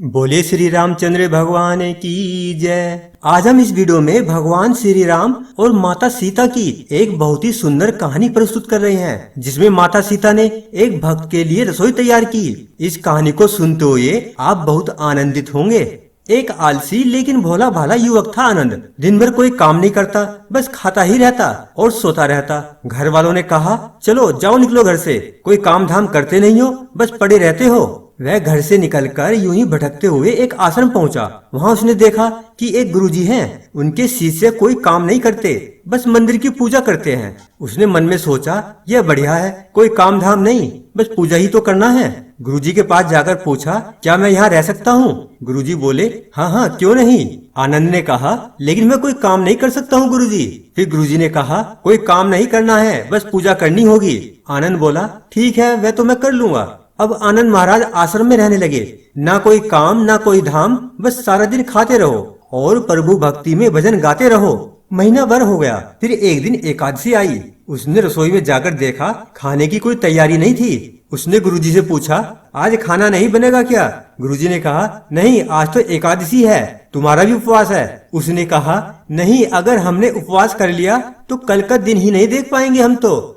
बोले श्री रामचंद्र भगवान की जय। आज हम इस वीडियो में भगवान श्री राम और माता सीता की एक बहुत ही सुंदर कहानी प्रस्तुत कर रहे हैं, जिसमें माता सीता ने एक भक्त के लिए रसोई तैयार की। इस कहानी को सुनते हुए आप बहुत आनंदित होंगे। एक आलसी लेकिन भोला भाला युवक था आनंद। दिन भर कोई काम नहीं करता, बस खाता ही रहता और सोता रहता। घर वालों ने कहा, चलो जाओ निकलो घर से, कोई काम धाम करते नहीं हो, बस पड़े रहते हो। वह घर से निकलकर यूं ही भटकते हुए एक आश्रम पहुंचा। वहां उसने देखा कि एक गुरुजी हैं। उनके शिष्य कोई काम नहीं करते, बस मंदिर की पूजा करते हैं। उसने मन में सोचा, यह बढ़िया है, कोई काम धाम नहीं, बस पूजा ही तो करना है। गुरुजी के पास जाकर पूछा, क्या मैं यहाँ रह सकता हूँ? गुरुजी बोले, हाँ हाँ क्यों नहीं। आनंद ने कहा, लेकिन मैं कोई काम नहीं कर सकता हूँ गुरुजी। फिर गुरुजी ने कहा, कोई काम नहीं करना है, बस पूजा करनी होगी। आनंद बोला, ठीक है, वह तो मैं कर लूंगा। अब आनंद महाराज आश्रम में रहने लगे। ना कोई काम ना कोई धाम, बस सारा दिन खाते रहो और प्रभु भक्ति में भजन गाते रहो। महीना भर हो गया। फिर एक दिन एकादशी आई। उसने रसोई में जाकर देखा, खाने की कोई तैयारी नहीं थी। उसने गुरुजी से पूछा, आज खाना नहीं बनेगा क्या? गुरुजी ने कहा, नहीं, आज तो एकादशी है, तुम्हारा भी उपवास है। उसने कहा, नहीं, अगर हमने उपवास कर लिया तो कल का दिन ही नहीं देख पाएंगे।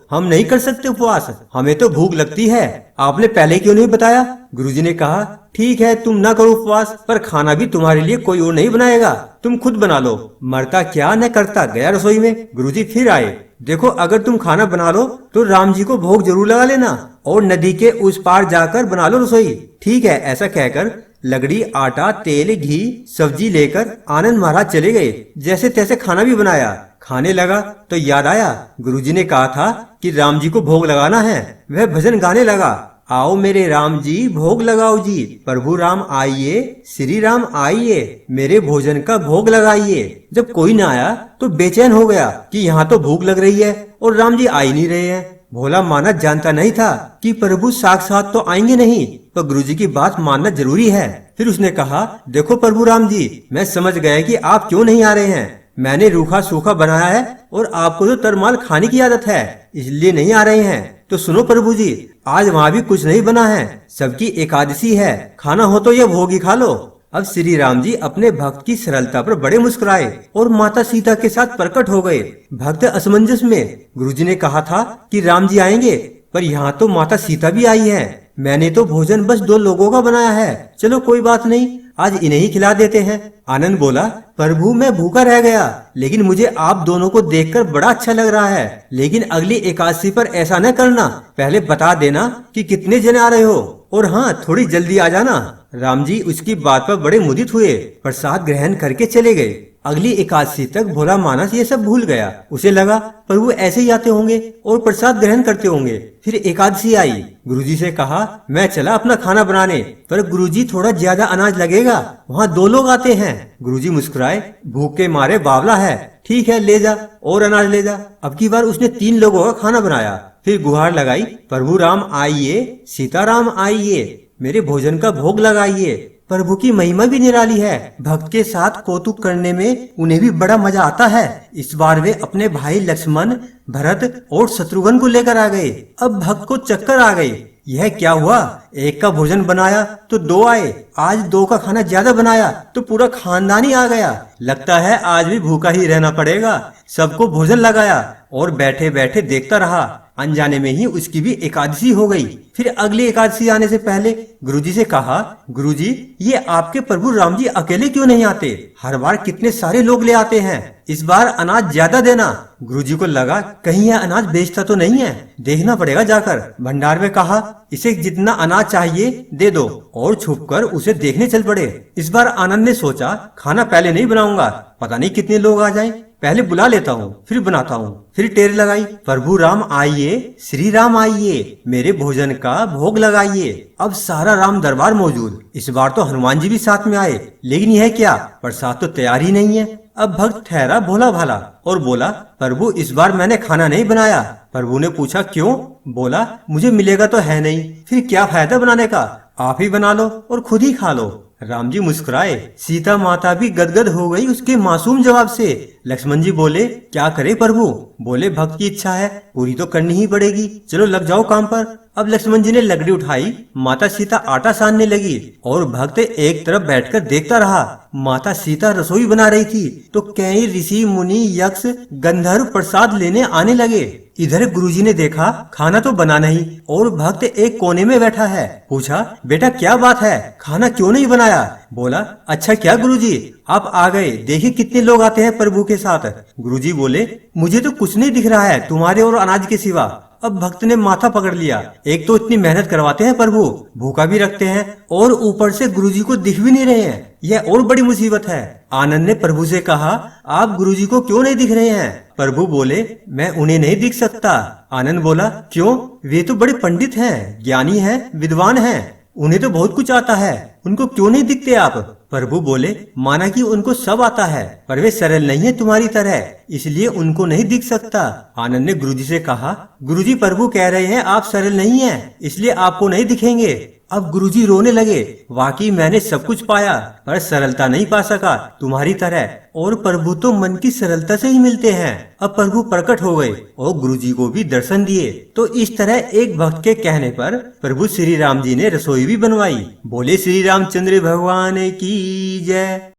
हम नहीं कर सकते उपवास, हमें तो भूख लगती है। आपने पहले क्यों नहीं बताया? गुरुजी ने कहा, ठीक है, तुम ना करो उपवास, पर खाना भी तुम्हारे लिए कोई और नहीं बनाएगा, तुम खुद बना लो। मरता क्या न करता गया रसोई में। गुरुजी फिर आए, देखो, अगर तुम खाना बना लो तो राम जी को भोग जरूर लगा लेना और नदी के उस पार जाकर बना लो रसोई। ठीक है। ऐसा कहकर लकड़ी, आटा, तेल, घी, सब्जी लेकर आनंद महाराज चले गए। जैसे तैसे खाना भी बनाया। खाने लगा तो याद आया, गुरुजी ने कहा था कि राम जी को भोग लगाना है। वह भजन गाने लगा, आओ मेरे राम जी भोग लगाओ जी, प्रभु राम आइए, श्री राम आइए, मेरे भोजन का भोग लगाइए। जब कोई न आया तो बेचैन हो गया कि यहाँ तो भूख लग रही है और राम जी आ ही नहीं रहे हैं। भोला मानस जानता नहीं था कि प्रभु साक्षात तो आएंगे नहीं, तो गुरुजी की बात मानना जरूरी है। फिर उसने कहा, देखो प्रभु राम जी, मैं समझ गया कि आप क्यों नहीं आ रहे हैं। मैंने रूखा सूखा बनाया है और आपको तो तरमाल खाने की आदत है, इसलिए नहीं आ रहे हैं। तो सुनो प्रभु जी, आज वहाँ भी कुछ नहीं बना है, सबकी एकादशी है, खाना हो तो यह भोग ही खा लो। अब श्री राम जी अपने भक्त की सरलता पर बड़े मुस्कुराए और माता सीता के साथ प्रकट हो गए। भक्त असमंजस में। गुरुजी ने कहा था कि राम जी आएंगे, पर यहाँ तो माता सीता भी आई है। मैंने तो भोजन बस 2 लोगों का बनाया है, चलो कोई बात नहीं, आज इन्हें ही खिला देते हैं। आनंद बोला, प्रभु मैं भूखा रह गया, लेकिन मुझे आप दोनों को देखकर बड़ा अच्छा लग रहा है। लेकिन अगली एकादशी पर ऐसा न करना, पहले बता देना कि कितने जने आ रहे हो, और हाँ, थोड़ी जल्दी आ जाना। राम जी उसकी बात पर बड़े मुदित हुए, प्रसाद ग्रहण करके चले गए। अगली एकादशी तक भोला मानस ये सब भूल गया। उसे लगा प्रभु ऐसे ही आते होंगे और प्रसाद ग्रहण करते होंगे। फिर एकादशी आई। गुरुजी से कहा, मैं चला अपना खाना बनाने, पर गुरुजी थोड़ा ज्यादा अनाज लगेगा, वहाँ 2 लोग आते हैं। गुरुजी मुस्कुराए, भूख के मारे बावला है, ठीक है ले जा और अनाज ले जा। अब की बार उसने 3 लोगों का खाना बनाया। फिर गुहार लगाई, प्रभु राम आइए, सीताराम आइए, मेरे भोजन का भोग लगाइए। प्रभु की महिमा भी निराली है, भक्त के साथ कौतुक करने में उन्हें भी बड़ा मजा आता है। इस बार वे अपने भाई लक्ष्मण, भरत और शत्रुघ्न को लेकर आ गए। अब भक्त को चक्कर आ गई, यह क्या हुआ, एक का भोजन बनाया तो 2 आए, आज 2 का खाना ज्यादा बनाया तो पूरा खानदान ही आ गया। लगता है आज भी भूखा ही रहना पड़ेगा। सबको भोजन लगाया और बैठे बैठे देखता रहा। अनजाने में ही उसकी भी एकादशी हो गई। फिर अगली एकादशी आने से पहले गुरुजी से कहा, गुरुजी ये आपके प्रभु राम जी अकेले क्यों नहीं आते? हर बार कितने सारे लोग ले आते हैं, इस बार अनाज ज्यादा देना। गुरुजी को लगा कहीं यह अनाज बेचता तो नहीं है, देखना पड़ेगा जाकर। भंडार में कहा, इसे जितना अनाज चाहिए दे दो, और छुपकर उसे देखने चल पड़े। इस बार आनंद ने सोचा, खाना पहले नहीं बनाऊंगा, पता नहीं कितने लोग आ जाएं, पहले बुला लेता हूँ फिर बनाता हूँ। फिर टेर लगाई, प्रभु राम आइए, श्री राम आइए, मेरे भोजन का भोग लगाइए। अब सारा राम दरबार मौजूद। इस बार तो हनुमान जी भी साथ में आए, लेकिन यह क्या, प्रसाद तो तैयार ही नहीं है। अब भक्त ठहरा भोला भाला और बोला, प्रभु इस बार मैंने खाना नहीं बनाया। प्रभु ने पूछा, क्यों? बोला, मुझे मिलेगा तो है नहीं, फिर क्या फायदा बनाने का, आप ही बना लो और खुद ही खा लो। राम जी मुस्कुराए। सीता माता भी गदगद हो गई उसके मासूम जवाब से। लक्ष्मण जी बोले, क्या करे प्रभु? बोले, भक्त की इच्छा है, पूरी तो करनी ही पड़ेगी, चलो लग जाओ काम पर। अब लक्ष्मण जी ने लकड़ी उठाई, माता सीता आटा सानने लगी और भक्त एक तरफ बैठकर देखता रहा। माता सीता रसोई बना रही थी तो कई ऋषि मुनि यक्ष गंधर्व प्रसाद लेने आने लगे। इधर गुरुजी ने देखा खाना तो बना नहीं और भक्त एक कोने में बैठा है। पूछा, बेटा क्या बात है, खाना क्यों नहीं बनाया? बोला, अच्छा क्या गुरुजी, आप आ गए, देखिए कितने लोग आते हैं प्रभु के साथ। गुरुजी बोले, मुझे तो कुछ नहीं दिख रहा है तुम्हारे और अनाज के सिवा। अब भक्त ने माथा पकड़ लिया, एक तो इतनी मेहनत करवाते हैं प्रभु, भूखा भी रखते हैं और ऊपर से गुरुजी को दिख भी नहीं रहे हैं, यह और बड़ी मुसीबत है। आनंद ने प्रभु से कहा, आप गुरुजी को क्यों नहीं दिख रहे हैं? प्रभु बोले, मैं उन्हें नहीं दिख सकता। आनंद बोला, क्यों? वे तो बड़े पंडित हैं, ज्ञानी हैं, विद्वान हैं, उन्हें तो बहुत कुछ आता है, उनको क्यों नहीं दिखते आप? प्रभु बोले, माना कि उनको सब आता है पर वे सरल नहीं है तुम्हारी तरह, इसलिए उनको नहीं दिख सकता। आनंद ने गुरुजी से कहा, गुरुजी प्रभु कह रहे हैं आप सरल नहीं हैं, इसलिए आपको नहीं दिखेंगे। अब गुरुजी रोने लगे, वाकई मैंने सब कुछ पाया पर सरलता नहीं पा सका तुम्हारी तरह, और प्रभु तो मन की सरलता से ही मिलते हैं। अब प्रभु प्रकट हो गए और गुरुजी को भी दर्शन दिए। तो इस तरह एक भक्त के कहने पर प्रभु श्री राम जी ने रसोई भी बनवाई। बोले श्री रामचंद्र भगवान की जय।